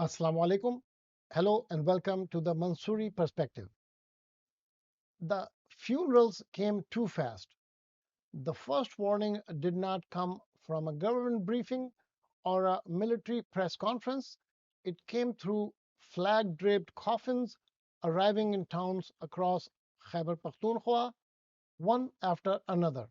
Assalamu alaikum. Hello and welcome to the Mansuri Perspective. The funerals came too fast. The first warning did not come from a government briefing or a military press conference. It came through flag draped coffins arriving in towns across Khyber Pakhtunkhwa, one after another.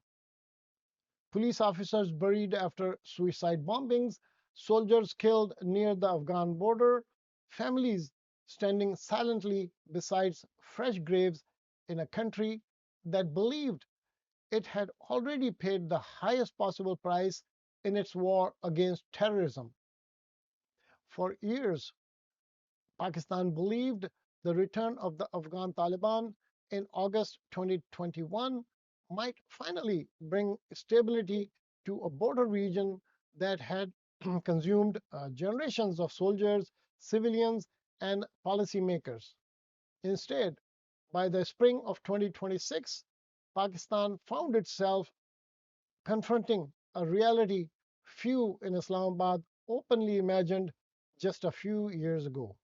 Police officers buried after suicide bombings, soldiers killed near the Afghan border, families standing silently beside fresh graves in a country that believed it had already paid the highest possible price in its war against terrorism. For years, Pakistan believed the return of the Afghan Taliban in August 2021 might finally bring stability to a border region that had consumed generations of soldiers, civilians, and policymakers. Instead, by the spring of 2026, Pakistan found itself confronting a reality few in Islamabad openly imagined just a few years ago.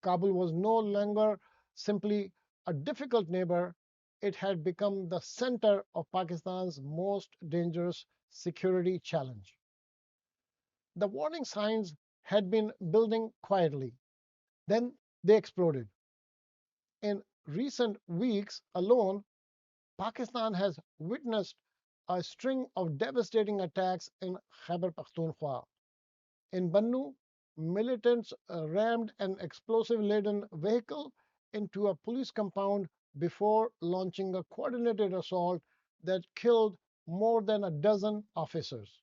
Kabul was no longer simply a difficult neighbor, it had become the center of Pakistan's most dangerous security challenge. The warning signs had been building quietly. Then they exploded. In recent weeks alone, Pakistan has witnessed a string of devastating attacks in Khyber Pakhtunkhwa. In Bannu, militants rammed an explosive laden vehicle into a police compound before launching a coordinated assault that killed more than a dozen officers.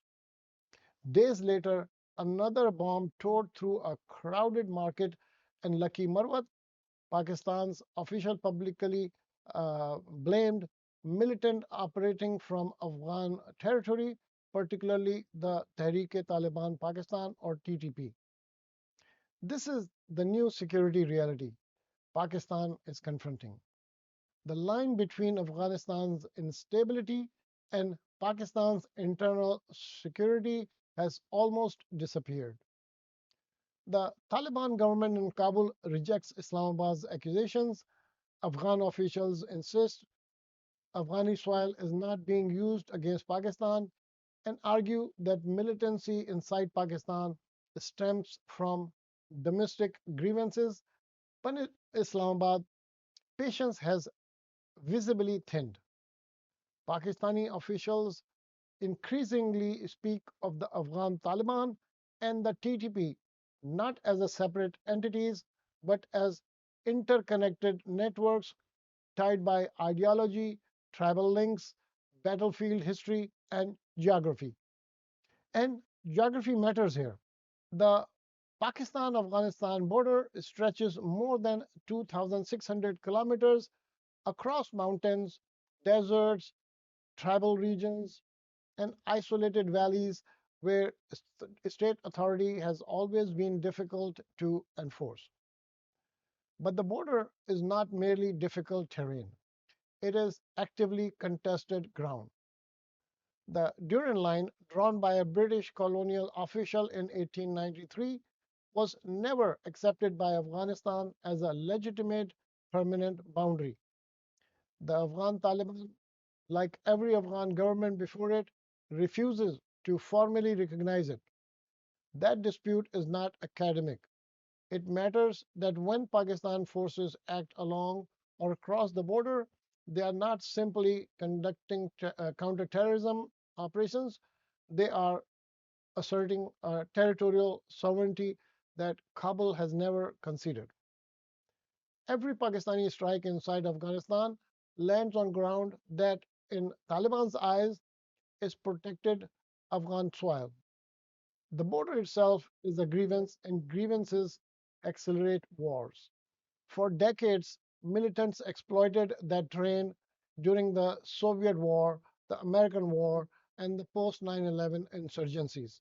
Days later, another bomb tore through a crowded market in Lucky Marwat. Pakistan's official publicly blamed militant operating from Afghan territory, particularly the Tehreek-e-Taliban Pakistan or TTP. This is the new security reality Pakistan is confronting. The line between Afghanistan's instability and Pakistan's internal security has almost disappeared. The Taliban government in Kabul rejects Islamabad's accusations. Afghan officials insist Afghani soil is not being used against Pakistan and argue that militancy inside Pakistan stems from domestic grievances. But in Islamabad, patience has visibly thinned. Pakistani officials increasingly speak of the Afghan Taliban and the TTP not as a separate entities but as interconnected networks tied by ideology, tribal links, battlefield history, and geography. And geography matters here. The Pakistan Afghanistan border stretches more than 2,600 kilometers across mountains, deserts, tribal regions, and isolated valleys where state authority has always been difficult to enforce. But the border is not merely difficult terrain, it is actively contested ground. The Durand Line, drawn by a British colonial official in 1893, was never accepted by Afghanistan as a legitimate permanent boundary. The Afghan Taliban, like every Afghan government before it, refuses to formally recognize it. That dispute is not academic. It matters that when Pakistan forces act along or across the border, they are not simply conducting counterterrorism operations, they are asserting territorial sovereignty that Kabul has never conceded. Every Pakistani strike inside Afghanistan lands on ground that, in Taliban's eyes, is protected Afghan soil. The border itself is a grievance, and grievances accelerate wars. For decades, militants exploited that terrain during the Soviet War, the American War, and the post 9/11 insurgencies.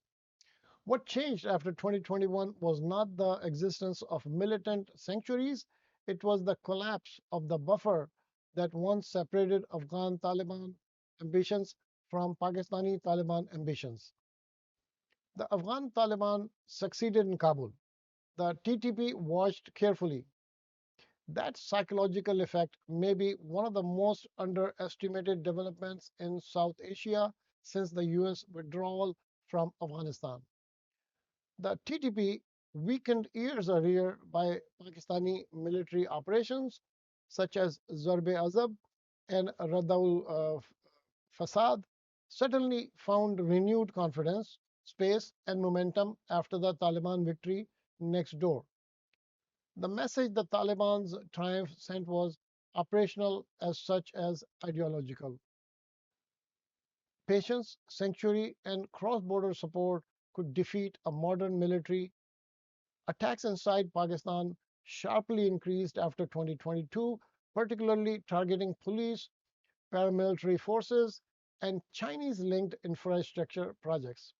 What changed after 2021 was not the existence of militant sanctuaries, it was the collapse of the buffer that once separated Afghan Taliban ambitions from Pakistani Taliban ambitions. The Afghan Taliban succeeded in Kabul. The TTP watched carefully. That psychological effect may be one of the most underestimated developments in South Asia since the US withdrawal from Afghanistan. The TTP, weakened years earlier by Pakistani military operations such as Zarb-e-Azab and Radaul Fasad, certainly found renewed confidence, space, and momentum after the Taliban victory next door. The message the Taliban's triumph sent was operational as such as ideological. Patience, sanctuary, and cross border support could defeat a modern military. Attacks inside Pakistan sharply increased after 2022, particularly targeting police, paramilitary forces, and Chinese linked infrastructure projects.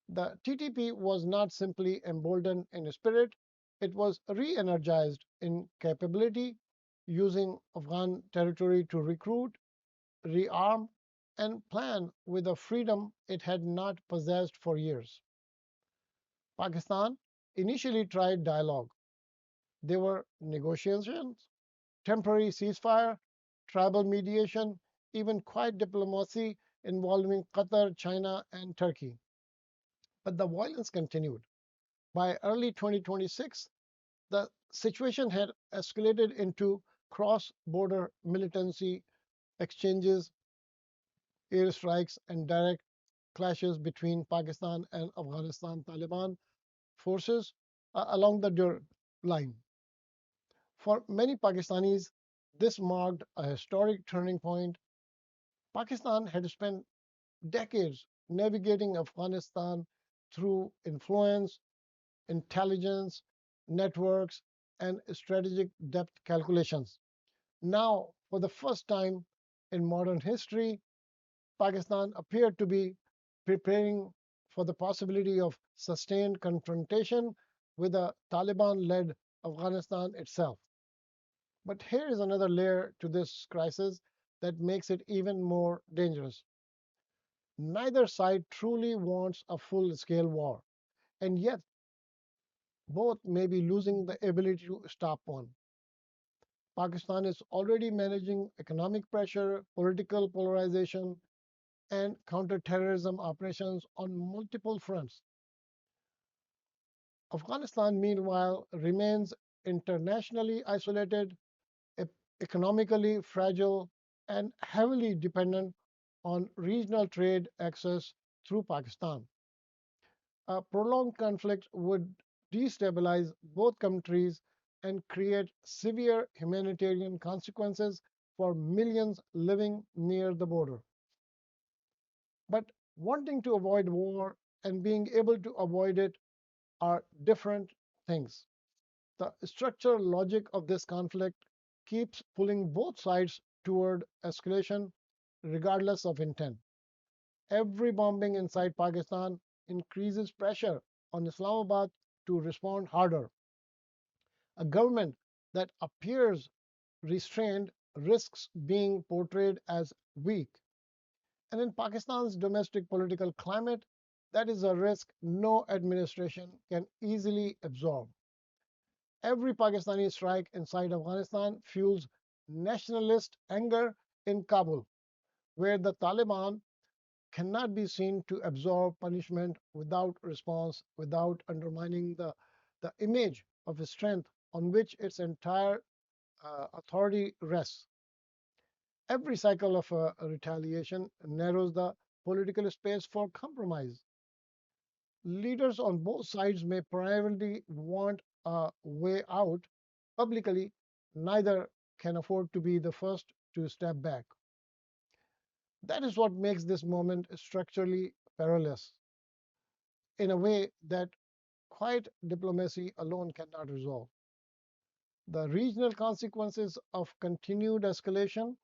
The TTP was not simply emboldened in spirit, it was re energized in capability, using Afghan territory to recruit, rearm, and plan with a freedom it had not possessed for years. Pakistan initially tried dialogue. There were negotiations, temporary ceasefire, tribal mediation, even quiet diplomacy involving Qatar, China, and Turkey. But the violence continued. By early 2026, the situation had escalated into cross border militancy exchanges, airstrikes, and direct clashes between Pakistan and Afghanistan Taliban forces along the Durand line. For many Pakistanis, this marked a historic turning point. Pakistan had spent decades navigating Afghanistan through influence, intelligence, networks, and strategic depth calculations. Now, for the first time in modern history, Pakistan appeared to be preparing for the possibility of sustained confrontation with the Taliban led Afghanistan itself. But here is another layer to this crisis that makes it even more dangerous. Neither side truly wants a full scale war, and yet both may be losing the ability to stop one. Pakistan is already managing economic pressure, political polarization, and counterterrorism operations on multiple fronts. Afghanistan, meanwhile, remains internationally isolated, e- economically fragile, and heavily dependent on regional trade access through Pakistan. A prolonged conflict would destabilize both countries and create severe humanitarian consequences for millions living near the border. But wanting to avoid war and being able to avoid it are different things. The structural logic of this conflict keeps pulling both sides toward escalation, regardless of intent. Every bombing inside Pakistan increases pressure on Islamabad to respond harder. A government that appears restrained risks being portrayed as weak. And in Pakistan's domestic political climate, that is a risk no administration can easily absorb. Every Pakistani strike inside Afghanistan fuels nationalist anger in Kabul, where the Taliban cannot be seen to absorb punishment without response, without undermining the image of strength on which its entire authority rests. Every cycle of retaliation narrows the political space for compromise. Leaders on both sides may primarily want a way out. Publicly, neither can afford to be the first to step back. That is what makes this moment structurally perilous in a way that quiet diplomacy alone cannot resolve. The regional consequences of continued escalation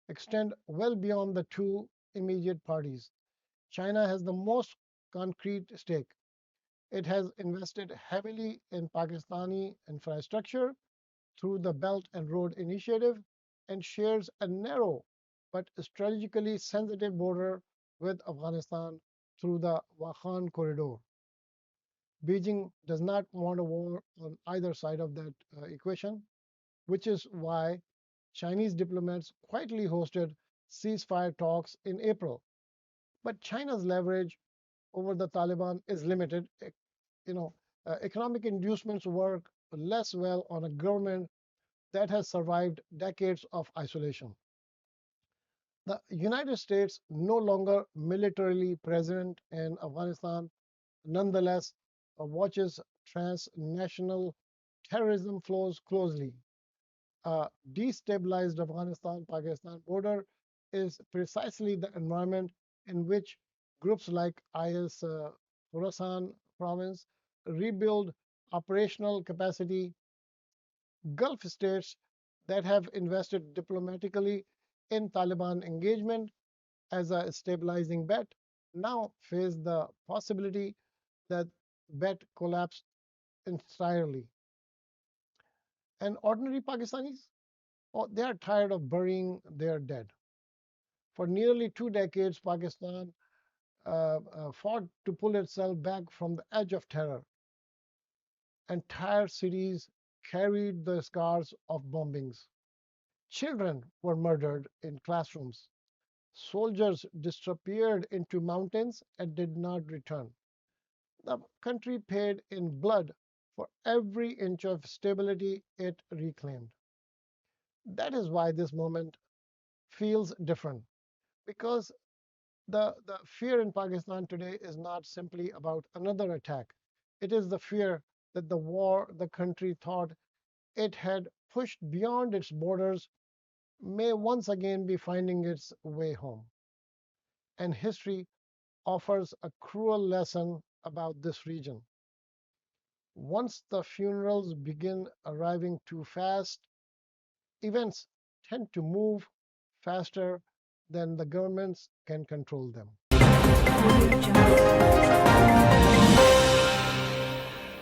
extend well beyond the two immediate parties. China has the most concrete stake. It has invested heavily in Pakistani infrastructure through the Belt and Road Initiative and shares a narrow but strategically sensitive border with Afghanistan through the Wakhan corridor. Beijing does not want a war on either side of that equation, which is why Chinese diplomats quietly hosted ceasefire talks in April. But China's leverage over the Taliban is limited. You know, economic inducements work less well on a government that has survived decades of isolation. The United States, no longer militarily present in Afghanistan, nonetheless watches transnational terrorism flows closely. A destabilized Afghanistan Pakistan border is precisely the environment in which groups like IS Khorasan province rebuild operational capacity. Gulf states that have invested diplomatically in Taliban engagement as a stabilizing bet now face the possibility that bet collapse entirely. And ordinary Pakistanis, oh, they are tired of burying their dead. For nearly 2 decades, Pakistan fought to pull itself back from the edge of terror. Entire cities carried the scars of bombings. Children were murdered in classrooms. Soldiers disappeared into mountains and did not return. The country paid in blood for every inch of stability it reclaimed. That is why this moment feels different, because the fear in Pakistan today is not simply about another attack. It is the fear that the war the country thought it had pushed beyond its borders may once again be finding its way home. And history offers a cruel lesson about this region. Once the funerals begin arriving too fast, events tend to move faster than the governments can control them.